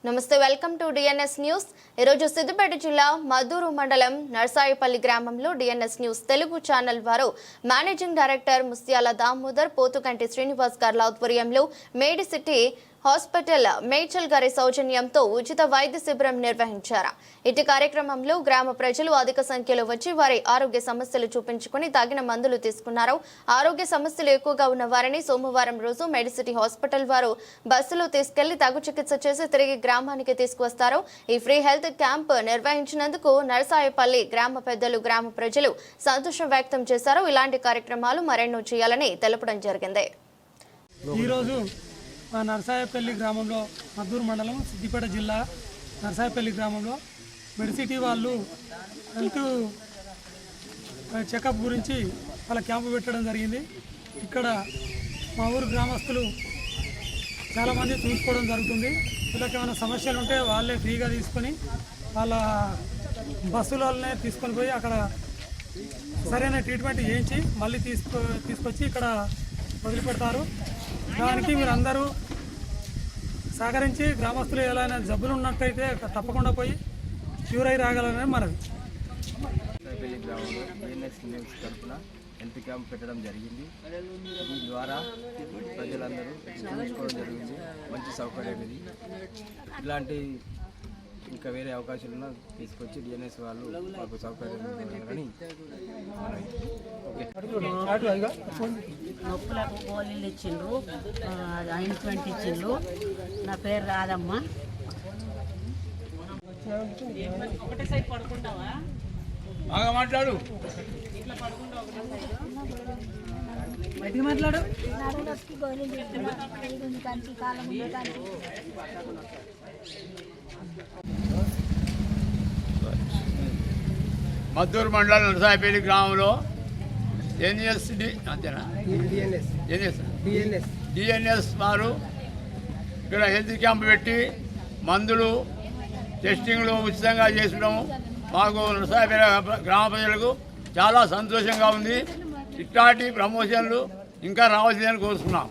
నమస్తే, welcome to DNS news. ఈరోజు సిద్దిపేట జిల్లా మద్దూరు మండలం నర్సాయిపల్లి గ్రామంలో డిఎన్ఎస్ న్యూస్ తెలుగు ఛానల్ వారు మేనేజింగ్ డైరెక్టర్ ముస్త్యాల దామోదర్, పోతుకంటి శ్రీనివాస్ గార్ల ఆధ్వర్యంలో మేడి సిటీ హాస్పిటల్ మేడ్చల్ గారి సౌజన్యంతో ఉచిత వైద్య శిబిరం నిర్వహించారు. ఇటు కార్యక్రమంలో గ్రామ ప్రజలు అధిక సంఖ్యలో వచ్చి వారి ఆరోగ్య సమస్యలు చూపించుకుని తగిన మందులు తీసుకున్నారు. ఆరోగ్య సమస్యలు ఎక్కువగా ఉన్న వారిని సోమవారం రోజు మెడిసిటీ హాస్పిటల్ వారు బస్సులో తీసుకెళ్లి తగు చికిత్స చేసి తిరిగి గ్రామానికి తీసుకువస్తారు. ఈ ఫ్రీ హెల్త్ క్యాంప్ నిర్వహించినందుకు నర్సాయిపల్లి గ్రామ పెద్దలు, గ్రామ ప్రజలు సంతోషం వ్యక్తం చేశారు. ఇలాంటి కార్యక్రమాలు మరెన్నో చేయాలని తెలపడం జరిగింది. నర్సాయిపల్లి గ్రామంలో మద్దూరు మండలం సిద్దిపేట జిల్లా నర్సాయిపల్లి గ్రామంలో మెడిసిటీ వాళ్ళు హెల్త్ చెకప్ గురించి వాళ్ళ క్యాంపు పెట్టడం జరిగింది. ఇక్కడ మా ఊరు గ్రామస్తులు చాలామంది చూసుకోవడం జరుగుతుంది. వీళ్ళకి ఏమైనా సమస్యలు ఉంటే వాళ్ళే ఫ్రీగా తీసుకొని వాళ్ళ బస్సులనే తీసుకొని పోయి అక్కడ సరైన ట్రీట్మెంట్ చేయించి మళ్ళీ తీసుకొచ్చి ఇక్కడ వదిలిపెడతారు. దానికి మీరందరూ సహకరించి గ్రామస్తులు ఏదైనా జబ్బులు ఉన్నట్టయితే తప్పకుండా పోయి క్యూర్ అయి రాగలరని మనవి. నర్సాయిపల్లి గ్రామంలో డిఎన్ఎస్ న్యూస్ తరఫున హెల్త్ క్యాంప్ పెట్టడం జరిగింది. దీని ద్వారా ప్రజలందరూ చూసుకోవడం జరిగింది. మంచి సౌకర్యం ఇది. ఇలాంటి ఇంకా వేరే అవకాశాలు ఉన్నా తీసుకొచ్చి డిఎన్ఎస్ వాళ్ళు మాకు సౌకర్యం అని నొప్పులకు గోళీలు ఇచ్చిండ్రు, ఆయింట్మెంట్ ఇచ్చిండ్రు. నా పేరు రాదమ్మ. బాగా మాట్లాడు, బయటికి మాట్లాడు. మద్దూరు మండలం నర్సాయిపల్లి గ్రామంలో డిఎన్ఎస్ వారు ఇక్కడ హెల్త్ క్యాంప్ పెట్టి మందులు టెస్టింగ్లు ఉచితంగా చేసడము మాకు నర్సాయిపల్లి గ్రామ ప్రజలకు చాలా సంతోషంగా ఉంది. ఇట్లాంటి ప్రమోషన్లు ఇంకా రావాల్సిందని కోరుతున్నాం.